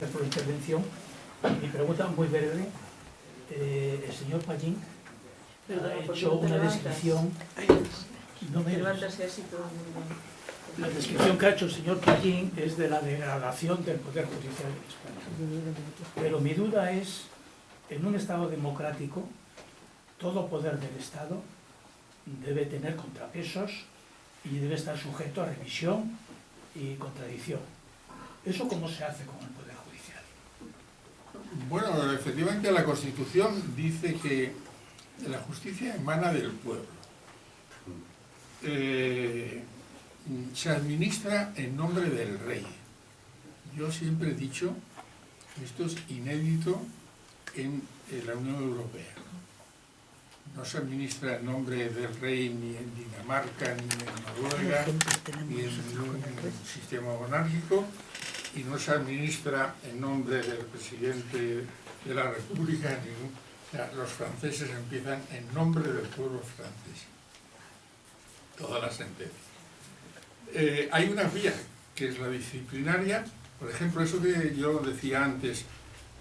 por la intervención. Mi pregunta muy breve. El señor Pallín ha hecho una descripción. La descripción que ha hecho el señor Pallín es de la degradación del Poder Judicial en España. Pero mi duda es, en un Estado democrático, todo poder del Estado debe tener contrapesos y debe estar sujeto a revisión y contradicción. ¿Eso cómo se hace con el Poder Judicial? Bueno, efectivamente la Constitución dice que la justicia emana del pueblo. Se administra en nombre del rey. Yo siempre he dicho, esto es inédito en la Unión Europea. No se administra en nombre del rey ni en Dinamarca, ni en Noruega, ni en ningún sistema monárquico, y no se administra en nombre del presidente de la República. O sea, los franceses empiezan en nombre del pueblo francés. Todas las sentencias. Hay una vía, que es la disciplinaria. Por ejemplo, eso que yo decía antes,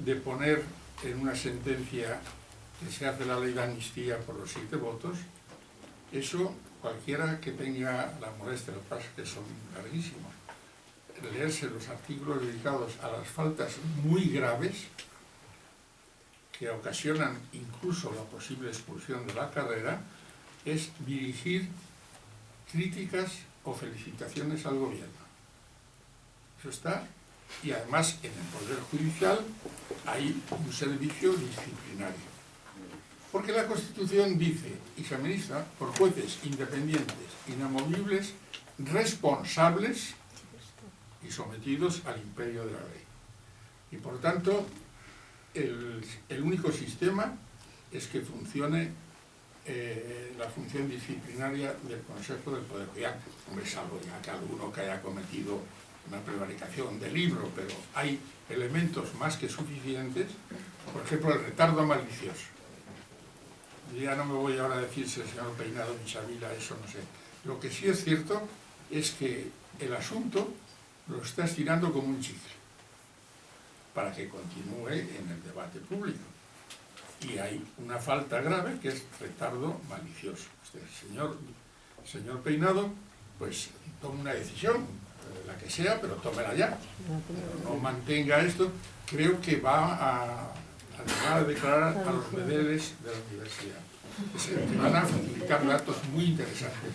de poner en una sentencia que se hace la ley de amnistía por los 7 votos, eso cualquiera que tenga la molestia, lo que pasa es que son larguísimos, leerse los artículos dedicados a las faltas muy graves que ocasionan incluso la posible expulsión de la carrera, es dirigir críticas o felicitaciones al gobierno. Eso está, y además en el Poder Judicial hay un servicio disciplinario. Porque la Constitución dice, y se administra por jueces independientes, inamovibles, responsables y sometidos al imperio de la ley. Y por tanto, el único sistema es que funcione la función disciplinaria del Consejo del Poder Judicial. Hombre, salvo ya que alguno que haya cometido una prevaricación de libro, pero hay elementos más que suficientes. Por ejemplo, el retardo malicioso. Ya no me voy ahora a decir si el señor Peinado ni Chavila, eso no sé. Lo que sí es cierto es que el asunto lo está estirando como un chicle para que continúe en el debate público. Y hay una falta grave que es retardo malicioso. El señor Peinado, pues tome una decisión, la que sea, pero tómela ya. No mantenga esto. Creo que va a declarar a los bedeles de la universidad. Que van a facilitar datos muy interesantes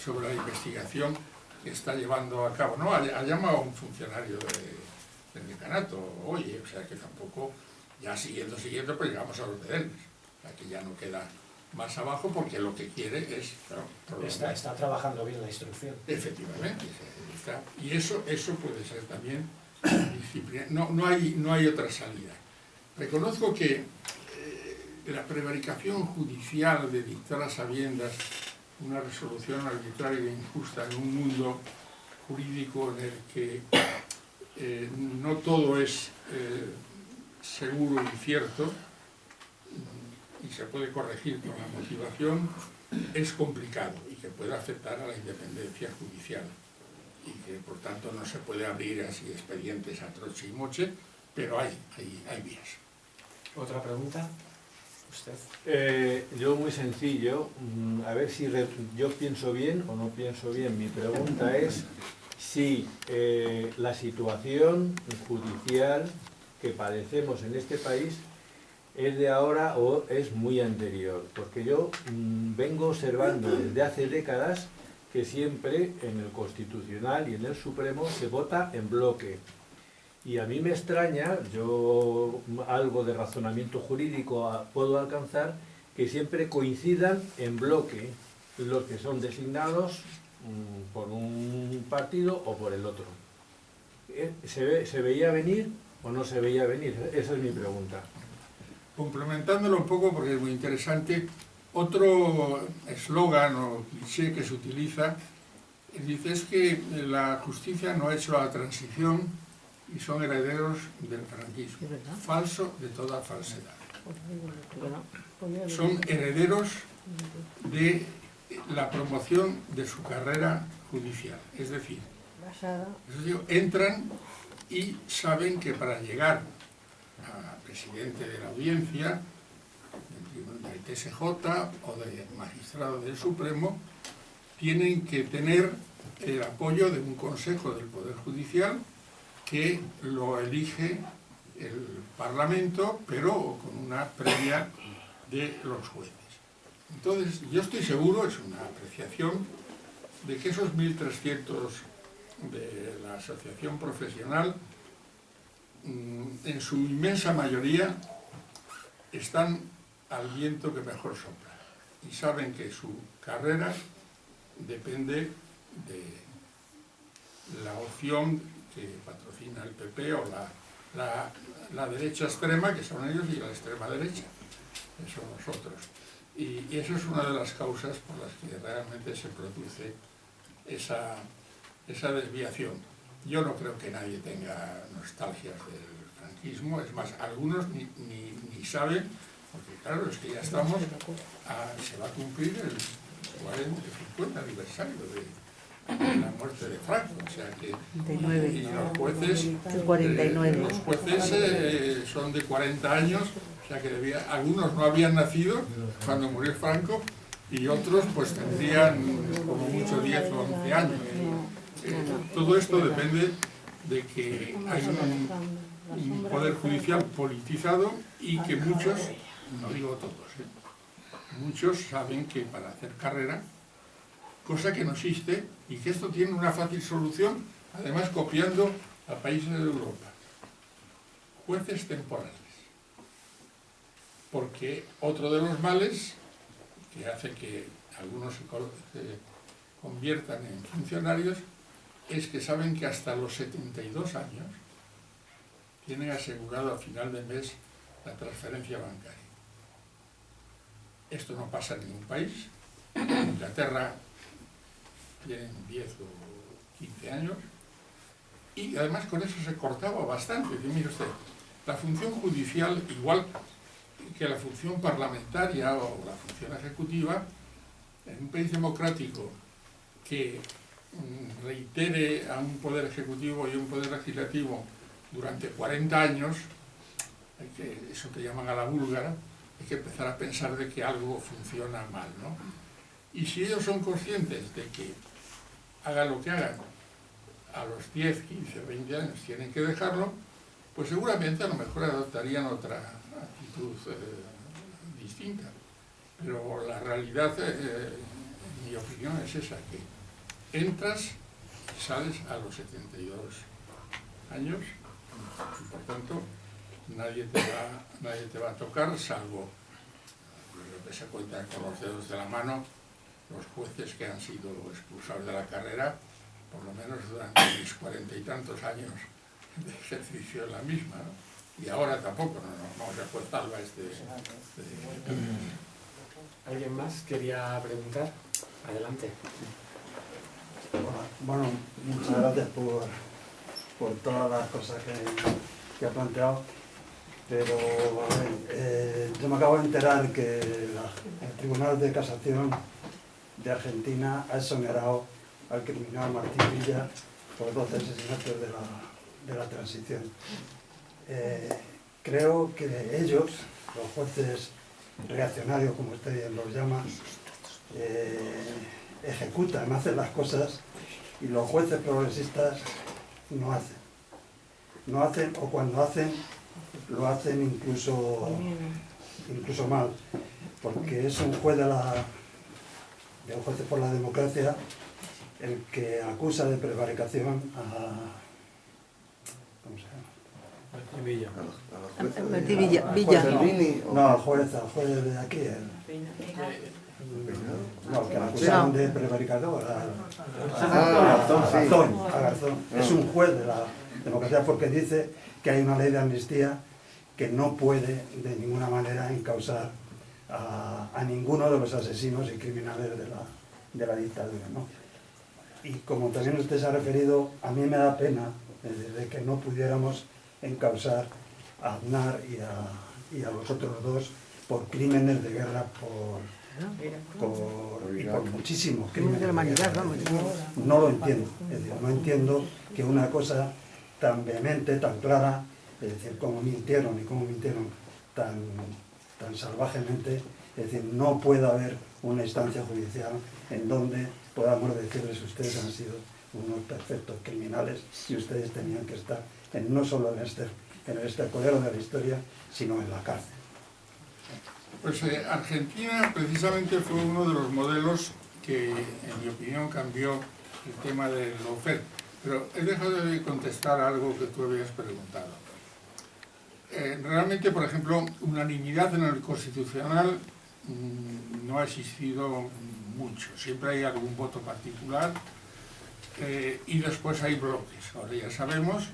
sobre la investigación que está llevando a cabo. No, ha llamado a un funcionario del decanato, oye, o sea que tampoco, ya siguiendo, pues llegamos a los bedeles. O sea que ya no queda más abajo porque lo que quiere es... Claro, está trabajando bien la instrucción. Efectivamente. Y eso puede ser también disciplina. No hay otra salida. Reconozco que la prevaricación judicial de dictar a sabiendas una resolución arbitraria e injusta en un mundo jurídico en el que no todo es seguro y cierto y se puede corregir con la motivación, es complicado y que puede afectar a la independencia judicial y que por tanto no se puede abrir así expedientes a troche y moche, pero hay vías. ¿Otra pregunta? ¿Usted? Yo muy sencillo, a ver si yo pienso bien o no pienso bien. Mi pregunta es si la situación judicial que padecemos en este país es de ahora o es muy anterior, porque yo vengo observando desde hace décadas que siempre en el Constitucional y en el Supremo se vota en bloque. Y a mí me extraña, yo algo de razonamiento jurídico puedo alcanzar, que siempre coincidan en bloque los que son designados por un partido o por el otro. ¿Se veía venir o no se veía venir? Esa es mi pregunta. Complementándolo un poco, porque es muy interesante, otro eslogan o cliché que se utiliza, dice es que la justicia no ha hecho la transición y son herederos del franquismo. Falso de toda falsedad. Son herederos de la promoción de su carrera judicial. Es decir, entran y saben que para llegar a presidente de la audiencia, del TSJ o de magistrado del Supremo, tienen que tener el apoyo de un consejo del Poder Judicial que lo elige el Parlamento, pero con una previa de los jueces. Entonces, yo estoy seguro, es una apreciación, de que esos 1.300 de la asociación profesional, en su inmensa mayoría, están al viento que mejor sopla y saben que su carrera depende de la opción que patrocina el PP o la derecha extrema, que son ellos, y la extrema derecha, que son nosotros. Y eso es una de las causas por las que realmente se produce esa desviación. Yo no creo que nadie tenga nostalgias del franquismo, es más, algunos ni saben, porque claro, es que ya estamos, se va a cumplir el 50 aniversario de la muerte de Franco, o sea que y los jueces, 49. Los jueces son de 40 años, o sea que algunos no habían nacido cuando murió Franco y otros pues tendrían como mucho 10 o 11 años. Todo esto depende de que hay un poder judicial politizado y que muchos, no digo todos, muchos saben que para hacer carrera, cosa que no existe, y que esto tiene una fácil solución, además copiando a países de Europa. Jueces temporales. Porque otro de los males que hace que algunos se conviertan en funcionarios es que saben que hasta los 72 años tienen asegurado a final de mes la transferencia bancaria. Esto no pasa en ningún país. En Inglaterra tienen 10 o 15 años y además con eso se cortaba bastante. Y mire usted, la función judicial, igual que la función parlamentaria o la función ejecutiva, en un país democrático que reitere a un poder ejecutivo y a un poder legislativo durante 40 años, eso que llaman a la búlgara, hay que empezar a pensar de que algo funciona mal, ¿no? Y si ellos son conscientes de que hagan lo que hagan, a los 10, 15, 20 años tienen que dejarlo, pues seguramente a lo mejor adoptarían otra actitud distinta. Pero la realidad, en mi opinión, es esa, que entras y sales a los 72 años y por tanto nadie te va a tocar, salvo lo que se cuenta con los dedos de la mano, los jueces que han sido expulsados de la carrera, por lo menos durante mis 40 y tantos años de ejercicio en la misma, ¿no? Y ahora tampoco, no nos vamos a juez Alba ¿Alguien más quería preguntar? Adelante. Bueno, muchas gracias por todas las cosas que ha planteado, pero a ver, yo me acabo de enterar que el Tribunal de Casación de Argentina ha exonerado al criminal Martín Villa por 12 asesinatos de la transición. Creo que ellos, los jueces reaccionarios, como usted los llama, ejecutan, hacen las cosas, y los jueces progresistas no hacen. No hacen, o cuando hacen, lo hacen incluso mal, porque es un juez de un juez por la democracia el que acusa de prevaricación a... ¿cómo se llama? Martín Villa. No, al juez de aquí. No, que la acusaron de prevaricador. A Garzón. Es un juez de la democracia porque dice que hay una ley de amnistía que no puede de ninguna manera encausar a ninguno de los asesinos y criminales de la dictadura, ¿no? Y como también usted se ha referido, a mí me da pena de que no pudiéramos encausar a Aznar y a los otros dos por crímenes de guerra, y por muchísimos crímenes de humanidad, vamos. No lo entiendo, es decir, no entiendo que una cosa tan vehemente, tan clara, es decir, cómo mintieron tan salvajemente. Es decir, no puede haber una instancia judicial en donde podamos decirles ustedes han sido unos perfectos criminales y ustedes tenían que estar no solo en el estercolero de la historia, sino en la cárcel. Pues Argentina precisamente fue uno de los modelos que, en mi opinión, cambió el tema del lawfare. Pero he dejado de contestar algo que tú habías preguntado. Realmente, por ejemplo, unanimidad en el Constitucional no ha existido mucho. Siempre hay algún voto particular y después hay bloques. Ahora ya sabemos,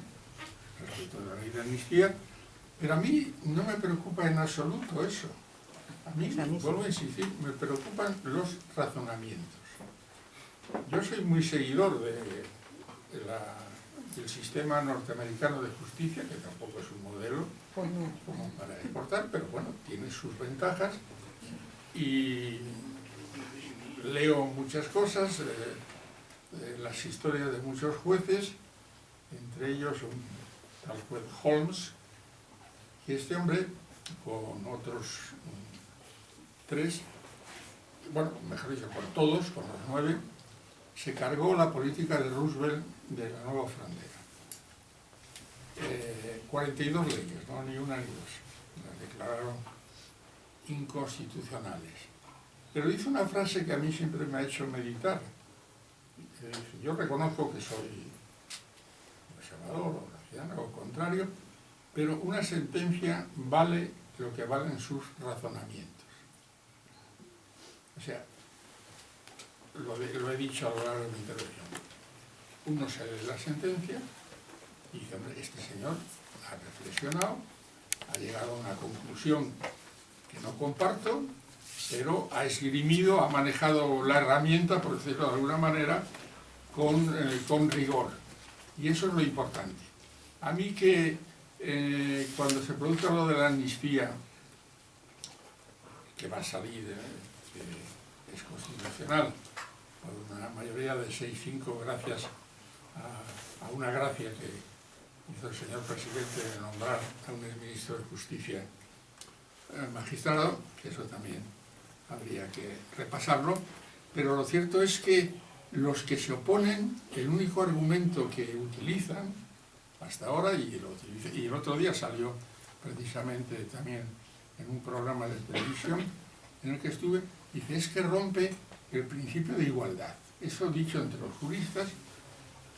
respecto de la ley de amnistía, pero a mí no me preocupa en absoluto eso. A mí, vuelvo a insistir, me preocupan los razonamientos. Yo soy muy seguidor del sistema norteamericano de justicia, que tampoco es un modelo como para exportar, pero bueno, tiene sus ventajas. Y leo muchas cosas, las historias de muchos jueces, entre ellos un tal juez Holmes, y este hombre, con otros 3, bueno, mejor dicho, con todos, con los 9, se cargó la política de Roosevelt de la nueva frontera. 42 leyes, no ni una ni dos, las declararon inconstitucionales. Pero dice una frase que a mí siempre me ha hecho meditar. Yo reconozco que soy conservador o nacional o contrario, pero una sentencia vale lo que valen sus razonamientos. O sea, lo he dicho a lo largo de mi intervención. Uno se lee la sentencia y dice, hombre, este señor ha reflexionado, ha llegado a una conclusión que no comparto, pero ha esgrimido, ha manejado la herramienta, por decirlo de alguna manera, con rigor. Y eso es lo importante. A mí que cuando se produzca lo de la amnistía, que va a salir, que es constitucional, por una mayoría de 6-5, gracias a una gracia que hizo el señor presidente de nombrar a un ministro de Justicia magistrado, que eso también habría que repasarlo, pero lo cierto es que los que se oponen, el único argumento que utilizan hasta ahora, y el otro día salió precisamente también en un programa de televisión en el que estuve, dice, es que rompe el principio de igualdad. Eso dicho entre los juristas,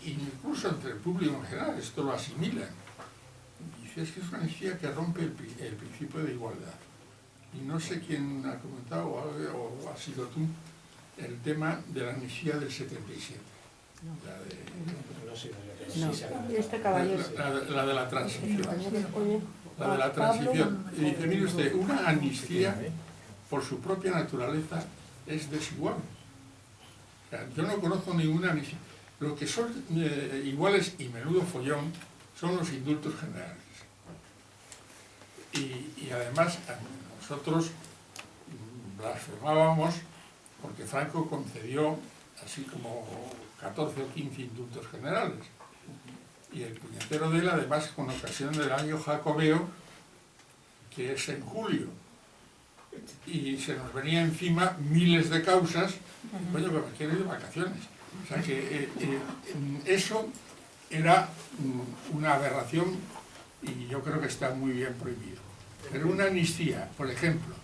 incluso entre el público en general, esto lo asimilan. Dice, es que es una amnistía que rompe el principio de igualdad. Y no sé quién ha comentado, o ha sido tú, el tema de la amnistía del 77. La de la transición. La de la transición. Y dice, mire usted, una amnistía, por su propia naturaleza, es desigual. O sea, yo no conozco ninguna amnistía. Lo que son iguales y menudo follón son los indultos generales. Y además, nosotros blasfemábamos porque Franco concedió así como 14 o 15 indultos generales. Y el puñetero de él, además, con ocasión del año jacobeo, que es en julio. Y se nos venía encima miles de causas, coño, que me quiero ir de vacaciones. O sea que eso era una aberración y yo creo que está muy bien prohibido. Pero una amnistía, por ejemplo,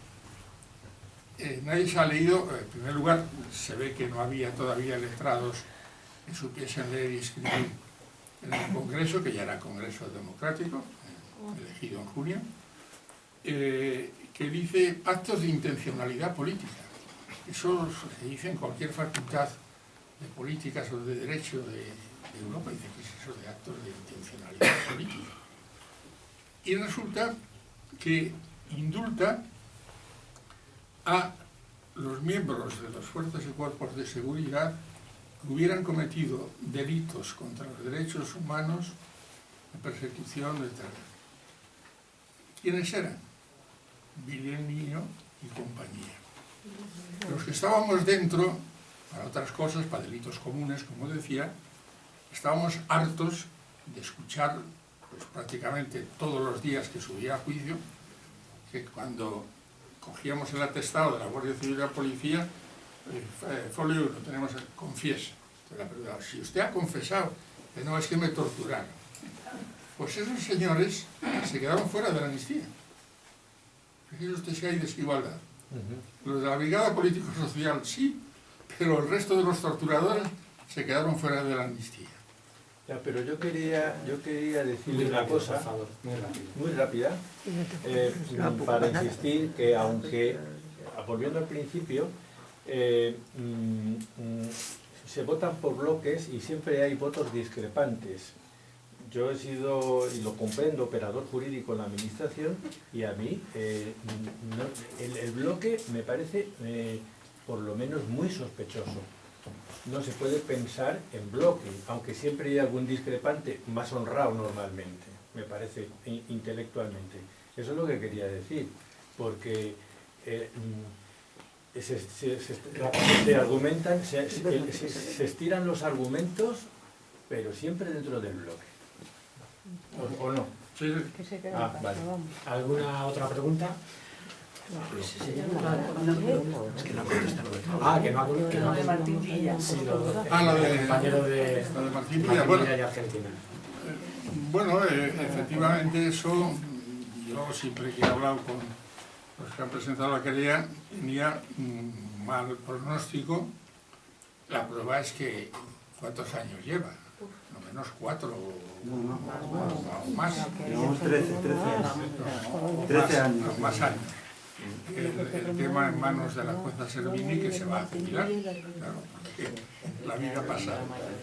nadie se ha leído, en primer lugar, se ve que no había todavía letrados que supiesen leer y escribir en el Congreso, que ya era Congreso Democrático, elegido en junio, que dice actos de intencionalidad política. Eso se dice en cualquier facultad de políticas o de derecho de Europa, dice que es eso de actos de intencionalidad política. Y resulta que indulta a los miembros de las fuerzas y cuerpos de seguridad que hubieran cometido delitos contra los derechos humanos, de persecución, etc. ¿Quiénes eran? Vilén Niño y compañía. Los que estábamos dentro, para otras cosas, para delitos comunes, como decía, estábamos hartos de escuchar pues, prácticamente todos los días que subía a juicio, que cuando cogíamos el atestado de la Guardia Civil y la Policía, folio 1, tenemos el confiesa. Si usted ha confesado, que no, es que me torturaron. Pues esos señores se quedaron fuera de la amnistía. Fíjese usted si hay desigualdad. Los de la Brigada Político-Social sí, pero el resto de los torturadores se quedaron fuera de la amnistía. Ya, pero yo quería decirle una cosa, por favor, muy rápida, para insistir que aunque, volviendo al principio, se votan por bloques y siempre hay votos discrepantes. Yo he sido, y lo comprendo, operador jurídico en la administración, y a mí el bloque me parece por lo menos muy sospechoso. No se puede pensar en bloque, aunque siempre hay algún discrepante más honrado normalmente, me parece, intelectualmente. Eso es lo que quería decir, porque se argumentan, se estiran los argumentos, pero siempre dentro del bloque. ¿O no? Sí, Ah, vale. ¿Alguna otra pregunta? Que no ha Lo de Martín Villa. Sí, la de compañero de Martín Villa, bueno. y Argentina. Bueno, efectivamente eso, yo siempre que he hablado con los que han presentado la querella, tenía mal pronóstico. La prueba es que, ¿cuántos años lleva? No menos 4 o más. Llevamos 13 años. 13 años. Más años. El tema en manos de la jueza Servini, que se va a jubilar, claro, porque la vida pasa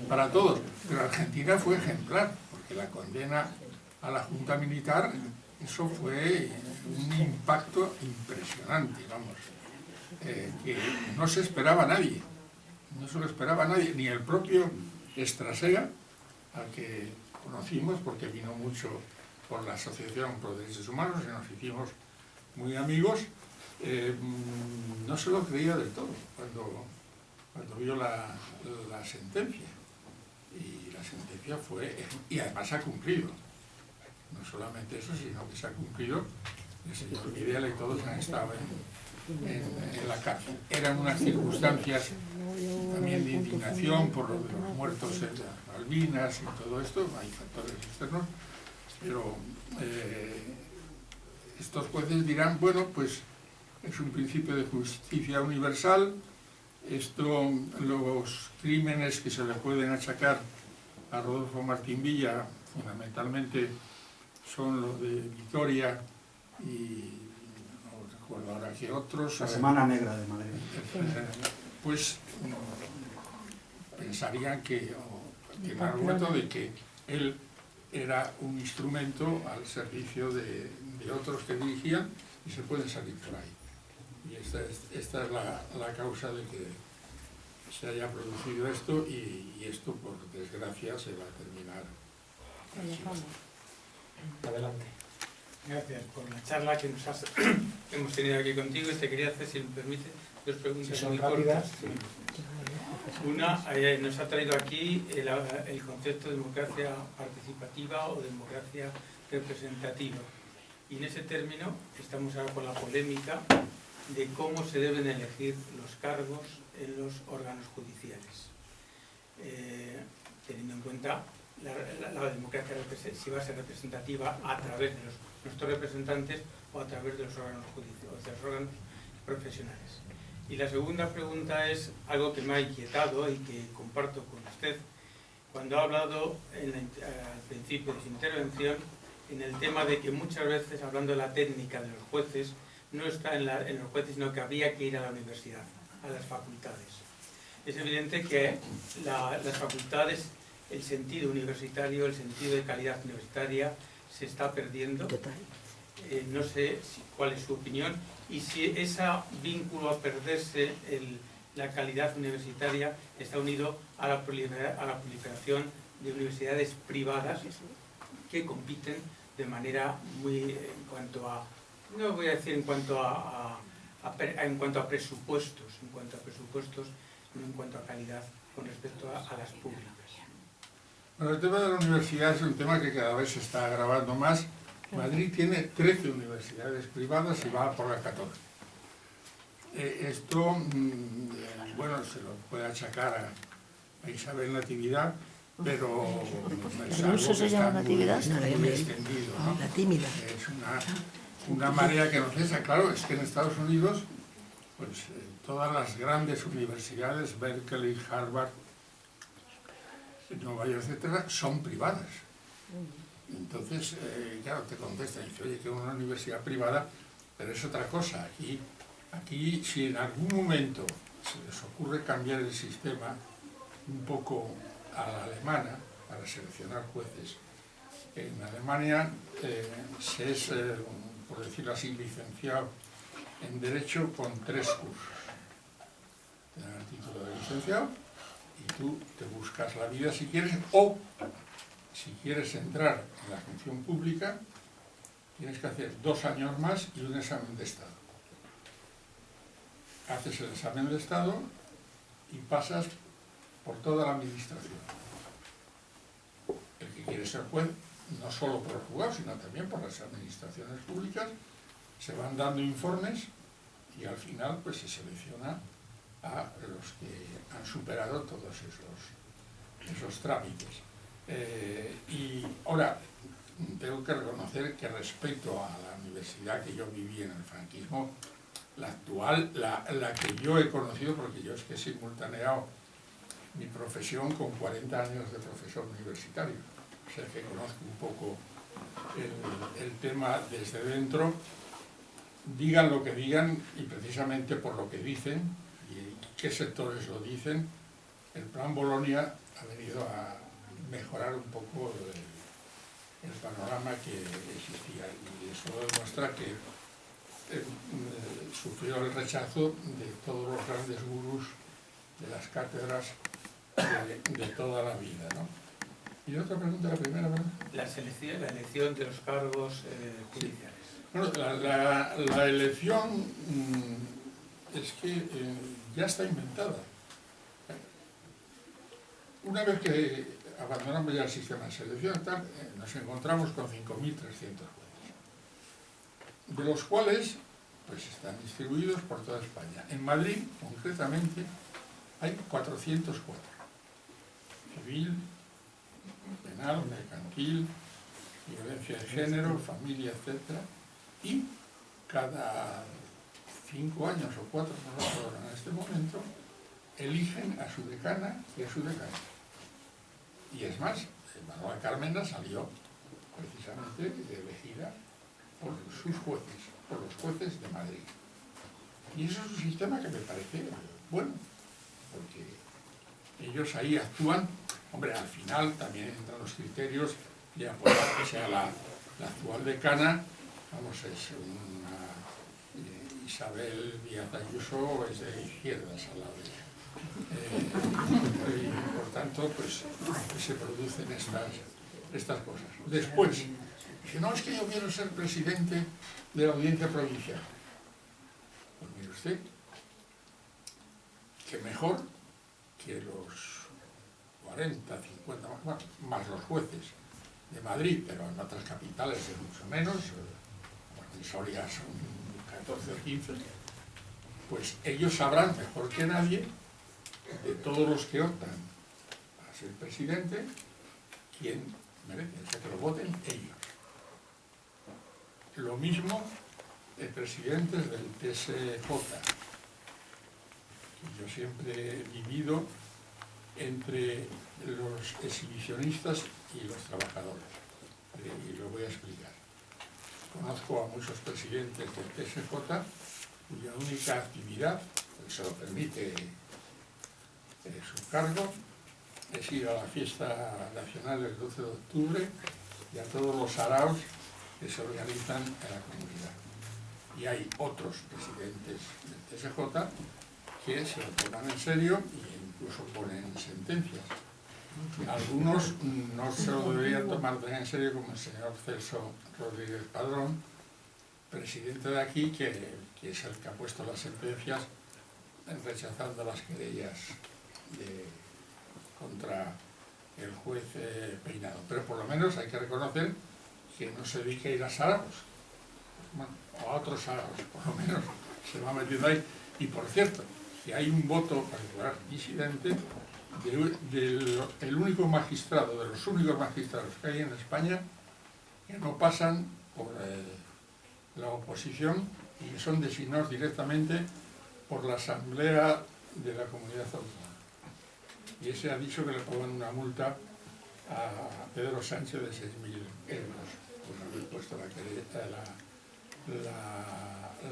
para todos. Pero Argentina fue ejemplar, porque la condena a la Junta Militar, eso fue un impacto impresionante, vamos, que no se esperaba nadie, no se lo esperaba nadie, ni el propio Estrasera, al que conocimos porque vino mucho por la Asociación Pro Derechos Humanos y nos hicimos muy amigos, no se lo creía del todo cuando vio la sentencia. Y la sentencia fue, y además ha cumplido. No solamente eso, sino que se ha cumplido. El señor Videla y todos han estado en la cárcel. Eran unas circunstancias también de indignación por lo de los muertos en Malvinas y todo esto, hay factores externos, pero estos jueces dirán, bueno, pues es un principio de justicia universal, los crímenes que se le pueden achacar a Rodolfo Martín Villa, fundamentalmente son los de Vitoria y no recuerdo ahora qué otros. La Semana Negra de Madrid. Pues pensarían que el argumento de que él era un instrumento al servicio de otros que dirigían y se pueden salir por ahí. Y esta es la causa de que se haya producido esto y esto, por desgracia, se va a terminar. Adelante. Gracias por la charla que hemos tenido aquí contigo. Te quería hacer, si me permite, dos preguntas Si son muy rápidas, cortas. Una, nos ha traído aquí el concepto de democracia participativa o democracia representativa. Y en ese término estamos ahora con la polémica de cómo se deben elegir los cargos en los órganos judiciales. Teniendo en cuenta la democracia, si va a ser representativa a través de nuestros representantes o a través de los órganos judiciales, de los órganos profesionales. Y la segunda pregunta es algo que me ha inquietado y que comparto con usted, cuando ha hablado al principio de su intervención en el tema de que muchas veces, hablando de la técnica de los jueces, no está en los jueces, sino que habría que ir a la universidad, a las facultades. Es evidente que las facultades, el sentido universitario, el sentido de calidad universitaria se está perdiendo. No sé cuál es su opinión y si ese vínculo a perderse la calidad universitaria está unido a la proliferación de universidades privadas que compiten de manera muy, en cuanto a, no voy a decir en cuanto a presupuestos, no en cuanto a calidad con respecto a las públicas. Bueno, el tema de la universidad es un tema que cada vez se está agravando más. Madrid tiene 13 universidades privadas y va por la 14. Esto, bueno, se lo puede achacar a Isabel Natividad, pero es ¿El algo uso que se está llama Natividad? muy extendido, ¿no? La tímida. Es una marea que no cesa. Claro, es que en Estados Unidos, pues todas las grandes universidades, Berkeley, Harvard, Nueva York, etcétera, son privadas. Entonces, claro, te contestan y dicen, oye, que una universidad privada, pero es otra cosa. Aquí, si en algún momento se les ocurre cambiar el sistema un poco a la alemana para seleccionar jueces, en Alemania se es, por decirlo así, licenciado en Derecho con 3 cursos. Te dan el título de licenciado y tú te buscas la vida si quieres, o si quieres entrar en la función pública, tienes que hacer 2 años más y un examen de Estado. Haces el examen de Estado y pasas por toda la administración. El que quiere ser juez, no solo por el juzgado, sino también por las administraciones públicas, se van dando informes y al final pues se selecciona a los que han superado todos esos trámites. Y ahora, tengo que reconocer que respecto a la universidad que yo viví en el franquismo, la actual, la que yo he conocido, porque yo es que he simultaneado mi profesión con 40 años de profesor universitario, o sea que conozco un poco el tema desde dentro, digan lo que digan y precisamente por lo que dicen y qué sectores lo dicen, el plan Bolonia ha venido a mejorar un poco el panorama que existía y eso demuestra que sufrió el rechazo de todos los grandes gurús de las cátedras de toda la vida, ¿no? Y otra pregunta, la primera, ¿verdad? La elección de los cargos judiciales. Bueno, la elección es que ya está inventada. Una vez que abandonamos ya el sistema de selección, nos encontramos con 5.300 jueces, de los cuales pues están distribuidos por toda España. En Madrid, concretamente, hay 404. Civil, penal, mercantil, violencia de género, familia, etc. Y cada 5 años o 4, no lo recuerdo en este momento, eligen a su decana y a su decano. Y es más, Manuela Carmena salió precisamente elegida por sus jueces, por los jueces de Madrid. Y eso es un sistema que me parece bueno, porque ellos ahí actúan. Hombre, al final también entran los criterios de apoyar que sea la actual decana, vamos, es una Isabel Díaz Ayuso, es de izquierdas al lado de ella. Y por tanto, pues se producen estas cosas. Después, que no es que yo quiero ser presidente de la audiencia provincial. Pues mire usted, que mejor que los 40, 50, más los jueces de Madrid, pero en otras capitales es mucho menos, bueno, en Soria son 14 o 15, pues ellos sabrán mejor que nadie, de todos los que optan a ser presidente, quién merece, o sea, que lo voten ellos. Lo mismo de presidentes del TSJ. Yo siempre he vivido entre los exhibicionistas y los trabajadores, y lo voy a explicar. Conozco a muchos presidentes del TSJ cuya única actividad, pues se lo permite su cargo, es ir a la fiesta nacional del 12 de octubre y a todos los saraos que se organizan en la comunidad. Y hay otros presidentes del TSJ que se lo toman en serio e incluso ponen sentencias. Algunos no se lo deberían tomar tan en serio como el señor Celso Rodríguez Padrón, presidente de aquí, que es el que ha puesto las sentencias rechazando las querellas contra el juez Peinado. Pero por lo menos hay que reconocer que no se dedica a ir a Saragos, bueno, o a otros Saragos, por lo menos se va metiendo ahí. Y por cierto, que hay un voto particular disidente del único magistrado, de los únicos magistrados que hay en España que no pasan por la oposición y que son designados directamente por la Asamblea de la Comunidad Autónoma. Y ese ha dicho que le pongan una multa a Pedro Sánchez de 6.000 euros por haber puesto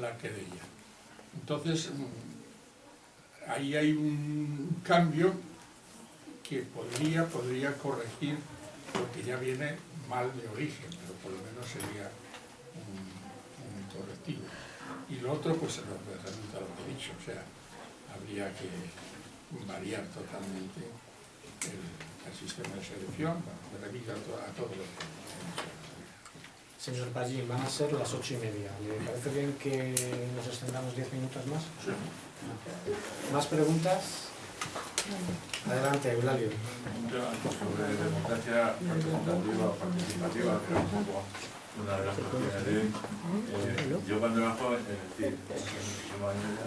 la querella. Entonces, ahí hay un cambio que podría corregir lo que ya viene mal de origen, pero por lo menos sería un correctivo. Y lo otro, pues se lo remito a lo que he dicho, o sea, habría que variar totalmente el sistema de selección, me remito a todo lo que he dicho. Señor Pallín, van a ser las 8:30. ¿Le parece bien que nos extendamos 10 minutos más? Sí. ¿Más preguntas? Adelante, Eulalio. Un tema sobre democracia representativa o participativa, que era un poco una de las cuestiones de hoy. Yo cuando era joven, es decir, hace muchísimos años ya,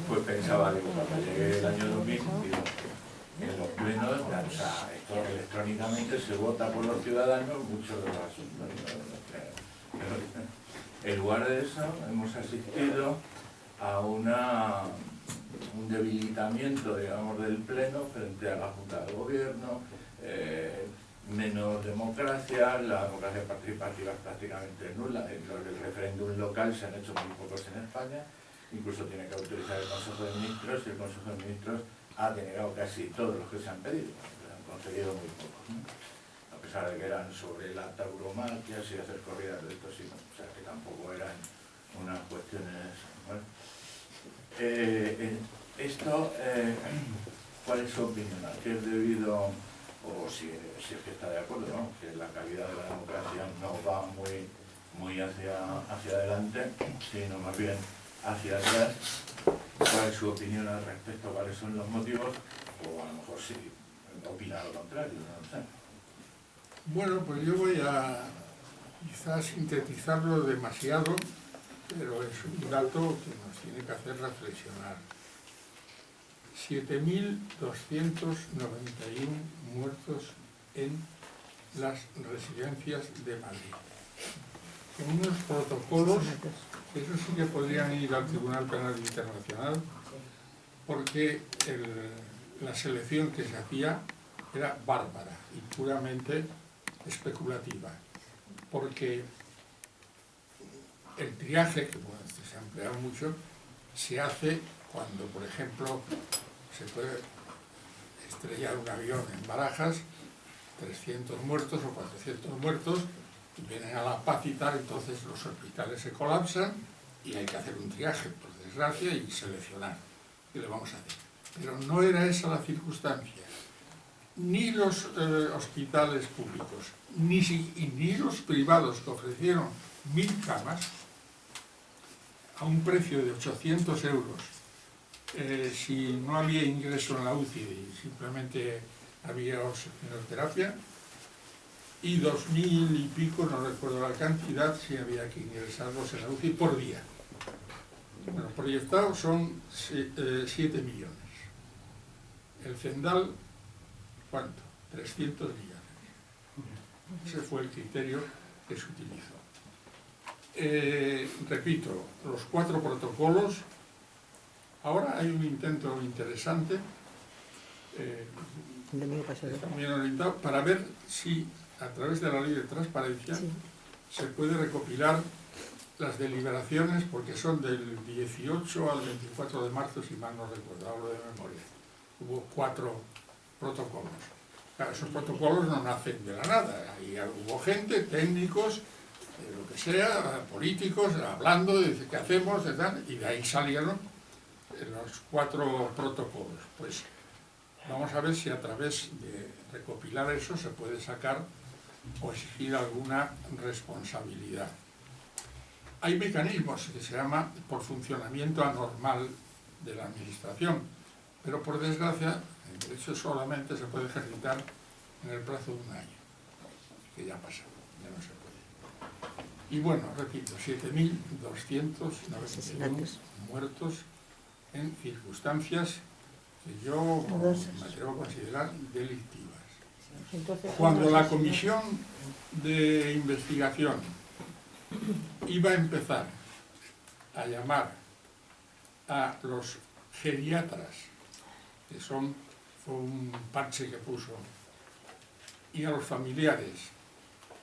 pues pensaba, digo, cuando llegué el año 2000, digo, en los plenos, o sea, esto electrónicamente se vota por los ciudadanos muchos de los asuntos. En lugar de eso, hemos asistido a un debilitamiento, digamos, del Pleno frente a la Junta de Gobierno, menos democracia, la democracia participativa es prácticamente nula. Los del referéndum local se han hecho muy pocos en España, incluso tiene que autorizar el Consejo de Ministros y el Consejo de Ministros ha denegado casi todos los que se han pedido, han concedido muy pocos, ¿no? A pesar de que eran sobre la tauromaquia, si hacer corridas de estos, sí, o sea que tampoco eran unas cuestiones. Bueno, esto, ¿cuál es su opinión? ¿A qué es debido, o si es que está de acuerdo, ¿no?, que la calidad de la democracia no va muy hacia adelante, sino más bien hacia atrás? ¿Cuál es su opinión al respecto? ¿Cuáles son los motivos? O a lo mejor sí, opina lo contrario, no lo sé. Bueno, pues yo voy a quizás sintetizarlo demasiado, pero es un dato que nos tiene que hacer reflexionar. 7.291 muertos en las residencias de Madrid. Con unos protocolos, eso sí que podrían ir al Tribunal Penal Internacional, porque la selección que se hacía era bárbara y puramente especulativa, porque el triaje, que bueno, se ha empleado mucho, se hace cuando, por ejemplo, se puede estrellar un avión en Barajas, 300 muertos o 400 muertos, vienen a La Paz y tal, entonces los hospitales se colapsan y hay que hacer un triaje, por desgracia, y seleccionar. ¿Qué le vamos a hacer? Pero no era esa la circunstancia. Ni los hospitales públicos, ni los privados que ofrecieron 1.000 camas a un precio de 800 euros, si no había ingreso en la UCI y simplemente había oxigenoterapia, y 2.000 y pico, no recuerdo la cantidad, si había que ingresarlos en la UCI por día. Bueno, proyectados son 7 millones. El Zendal, ¿cuánto? 300 millones. Ese fue el criterio que se utilizó. Repito, los 4 protocolos. Ahora hay un intento interesante, también orientado, para ver si a través de la ley de transparencia se puede recopilar las deliberaciones, porque son del 18 al 24 de marzo, si mal no recuerdo, hablo de memoria. Hubo 4 protocolos. Claro, esos protocolos no nacen de la nada. Ahí hubo gente, técnicos, lo que sea, políticos, hablando de qué hacemos, y de ahí salieron los 4 protocolos. Pues vamos a ver si a través de recopilar eso se puede sacar o exigir alguna responsabilidad. Hay mecanismos que se llama por funcionamiento anormal de la administración, pero por desgracia el derecho solamente se puede ejercitar en el plazo de un año, que ya pasa, ya no se puede. Y bueno, repito, 7.291 muertos en circunstancias que yo me atrevo a considerar delictivas. Cuando la comisión de investigación iba a empezar a llamar a los geriatras, que fue un parche que puso, y a los familiares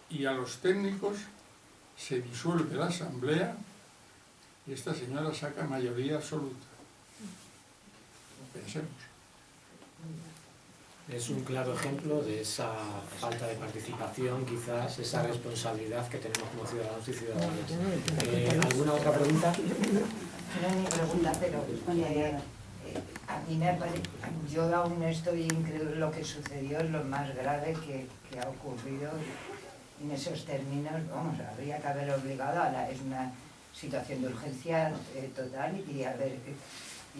y a los técnicos, se disuelve la asamblea y esta señora saca mayoría absoluta. Pensemos. Es un claro ejemplo de esa falta de participación, quizás, esa responsabilidad que tenemos como ciudadanos y ciudadanas. ¿Alguna otra pregunta? No es mi pregunta, pero a mí me parece, yo aún estoy incrédulo. Lo que sucedió es lo más grave que ha ocurrido en esos términos. Vamos, habría que haber obligado es una situación de urgencia total y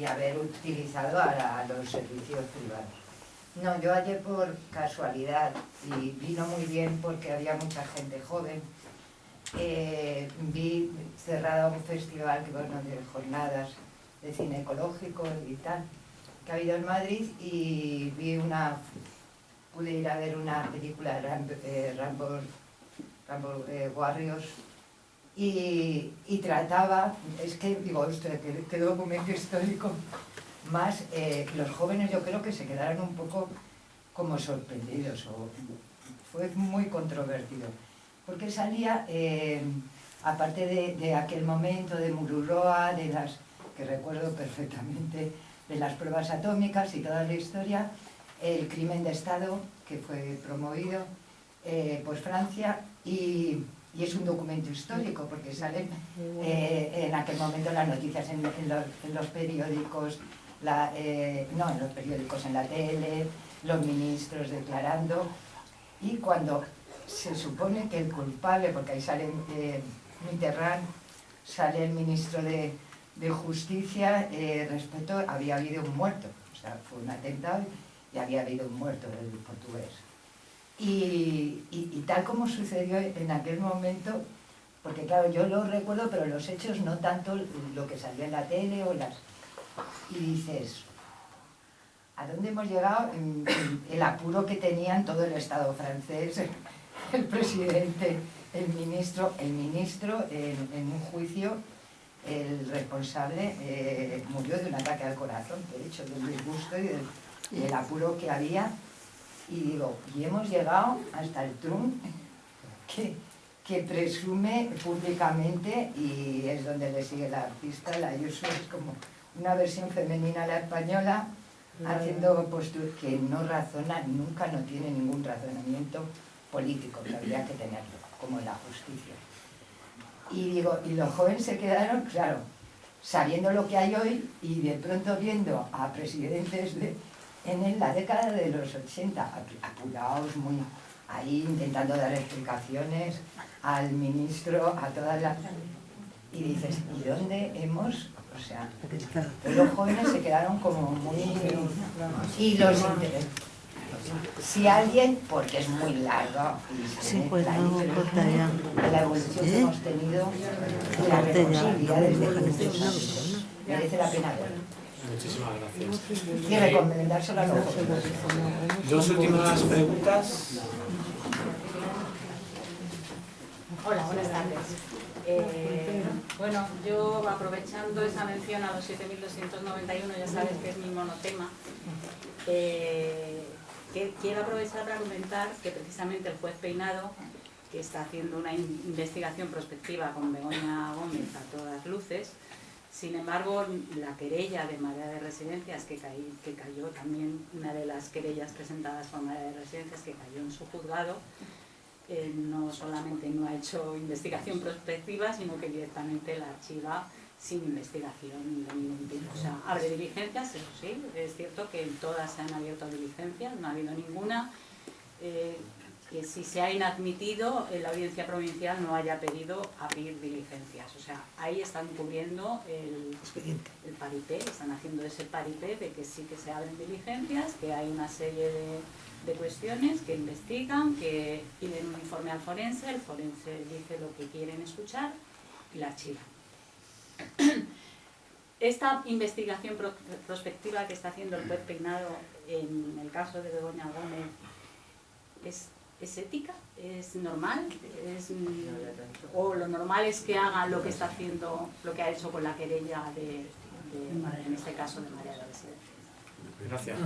haber utilizado a los servicios privados. No, yo ayer por casualidad, y vino muy bien porque había mucha gente joven, vi cerrado un festival de jornadas de cine ecológico y tal, que ha habido en Madrid, y pude ir a ver una película, Rambo Warriors, y trataba, es que digo, qué documento histórico más, los jóvenes yo creo que se quedaron un poco como sorprendidos, fue muy controvertido, porque salía, aparte de aquel momento de Mururoa, que recuerdo perfectamente, de las pruebas atómicas y toda la historia, el crimen de Estado, que fue promovido por Francia, y es un documento histórico, porque salen en aquel momento las noticias en los periódicos, en la tele, los ministros declarando, y cuando se supone que el culpable, porque ahí sale Mitterrand, sale el ministro de Justicia, había habido un muerto, o sea, fue un atentado y había habido un muerto del portugués. Y tal como sucedió en aquel momento, porque claro, yo lo recuerdo, pero los hechos no tanto lo que salió en la tele y dices, ¿a dónde hemos llegado? El apuro que tenían todo el Estado francés, el presidente, el ministro en un juicio, el responsable murió de un ataque al corazón, de hecho, del disgusto y del apuro que había. Y digo, y hemos llegado hasta el Trump, que presume públicamente, y es donde le sigue la artista, la Ayuso, es como una versión femenina a la española, haciendo posturas que no razona, nunca, no tiene ningún razonamiento político, que habría que tenerlo, como en la justicia. Y digo, y los jóvenes se quedaron, claro, sabiendo lo que hay hoy, y de pronto viendo a presidentes en la década de los 80, apurados, muy ahí intentando dar explicaciones al ministro, a todas las... Y dices, ¿y dónde hemos...? O sea, los jóvenes se quedaron como muy... Y los intereses. Si alguien, porque es muy largo, sí, pues no corta ya. La evolución que hemos tenido, la responsabilidad desde merece la pena verlo. Muchísimas gracias. Y recomendárselo a los jóvenes. Dos últimas preguntas. Hola, buenas tardes. Bueno, yo aprovechando esa mención a los 7.291, ya sabes que es mi monotema, que quiero aprovechar para comentar que precisamente el juez Peinado, que está haciendo una investigación prospectiva con Begoña Gómez a todas luces, sin embargo, la querella de Marea de Residencias, que cayó también, una de las querellas presentadas por Marea de Residencias, que cayó en su juzgado, no solamente no ha hecho investigación prospectiva, sino que directamente la archiva sin investigación de ningún tipo. O sea, abre diligencias, eso sí, es cierto que en todas se han abierto diligencias, no ha habido ninguna. que si se ha inadmitido, la Audiencia Provincial no haya pedido abrir diligencias. O sea, ahí están cubriendo el paripé, están haciendo ese paripé de que sí que se abren diligencias, que hay una serie de cuestiones que investigan, que piden un informe al forense, el forense dice lo que quieren escuchar y la archivan. Esta investigación prospectiva que está haciendo el juez Peinado en el caso de Begoña Gómez ¿es ética? ¿Es normal? ¿O lo normal es que haga lo que está haciendo, lo que ha hecho con la querella en este caso de María de la Residencia? Gracias.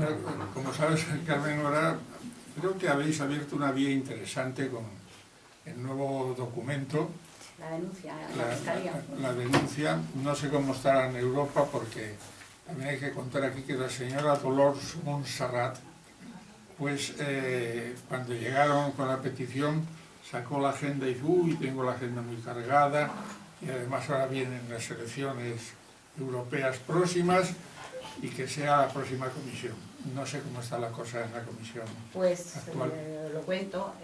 Como sabes, Carmen, ahora creo que habéis abierto una vía interesante con el nuevo documento. La denuncia, la fiscalía. La denuncia, no sé cómo estará en Europa, porque también hay que contar aquí que la señora Dolors Montserrat, pues cuando llegaron con la petición, sacó la agenda y dijo, uy, tengo la agenda muy cargada, y además ahora vienen las elecciones europeas próximas, y que sea la próxima comisión. No sé cómo está la cosa en la comisión pues, actual. Lo cuento.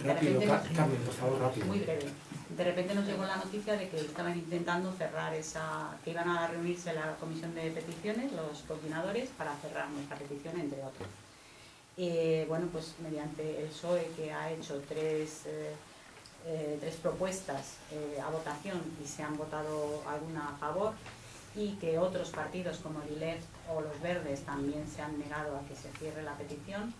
Rápido, Carmen, por favor, rápido. Muy breve. De repente nos llegó la noticia de que estaban intentando cerrar que iban a reunirse la comisión de peticiones, los coordinadores, para cerrar nuestra petición, entre otros. Bueno, pues mediante el PSOE, que ha hecho tres propuestas a votación y se han votado alguna a favor, y que otros partidos como el ILEF o los Verdes también se han negado a que se cierre la petición,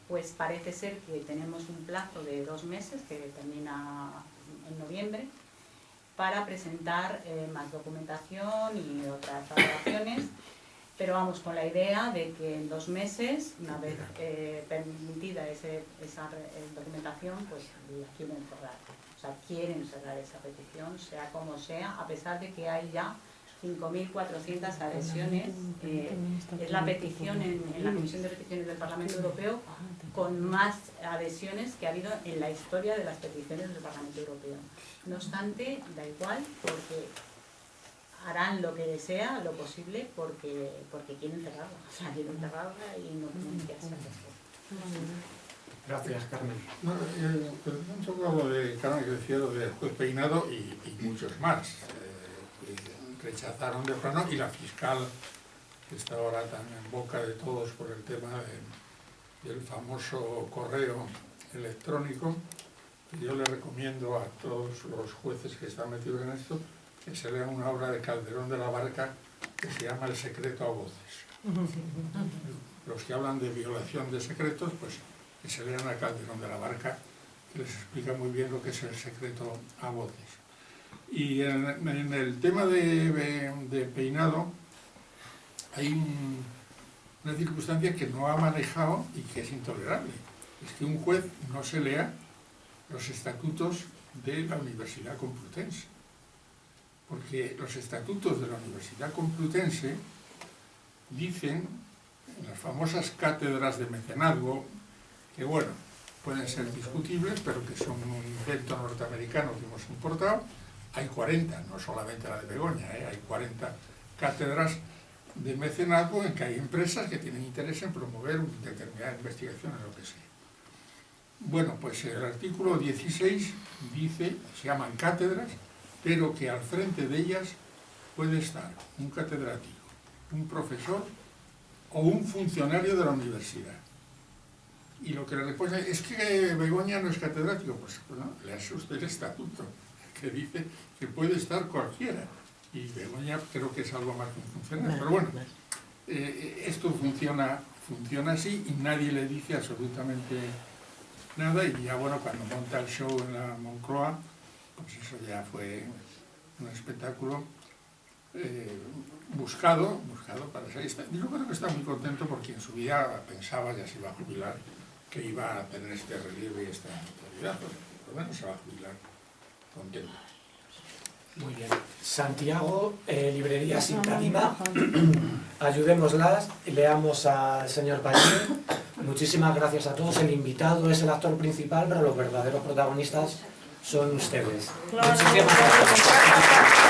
pues parece ser que tenemos un plazo de 2 meses que termina en noviembre para presentar más documentación y otras valoraciones, pero vamos con la idea de que en 2 meses, una vez permitida esa documentación, pues la quieren cerrar. O sea, quieren cerrar esa petición, sea como sea, a pesar de que hay ya 5.400 adhesiones. Es la petición en la Comisión de Peticiones del Parlamento Europeo con más adhesiones que ha habido en la historia de las peticiones del Parlamento Europeo. No obstante, da igual, porque harán lo que sea, lo posible, porque quieren cerrarla. O sea, quieren cerrarla y no tienen que hacer esto. Gracias, Carmen. Un poco lo de Carmen, que decía lo del juez Peinado y muchos más. Rechazaron de plano, y la fiscal, que está ahora tan en boca de todos por el tema del famoso correo electrónico, que yo le recomiendo a todos los jueces que están metidos en esto que se lean una obra de Calderón de la Barca que se llama El secreto a voces. Los que hablan de violación de secretos, pues que se lean a Calderón de la Barca, que les explica muy bien lo que es el secreto a voces. Y en el tema de Peinado hay una circunstancia que no ha manejado y que es intolerable. Es que un juez no se lea los estatutos de la Universidad Complutense. Porque los estatutos de la Universidad Complutense dicen, en las famosas cátedras de mecenazgo, que bueno, pueden ser discutibles, pero que son un invento norteamericano que hemos importado. Hay 40, no solamente la de Begoña, hay 40 cátedras de mecenazgo en que hay empresas que tienen interés en promover una determinada investigación en lo que sea. Bueno, pues el artículo 16 dice, se llaman cátedras, pero que al frente de ellas puede estar un catedrático, un profesor o un funcionario de la universidad. Y lo que le responde es que Begoña no es catedrático, pues no, léase usted el estatuto, que dice que puede estar cualquiera, y Begoña creo que es algo más que un funcionario, pero bueno, esto funciona así y nadie le dice absolutamente nada, y ya bueno, cuando monta el show en la Moncloa, pues eso ya fue un espectáculo buscado para ser. Yo creo que está muy contento porque en su vida pensaba, ya se iba a jubilar, que iba a tener este relieve y esta autoridad, pues por lo menos se va a jubilar contento. Muy bien. Santiago, Librería Sin Tarima, ayudémoslas, leamos al señor Valle. Muchísimas gracias a todos. El invitado es el actor principal, pero los verdaderos protagonistas son ustedes. Muchísimas gracias.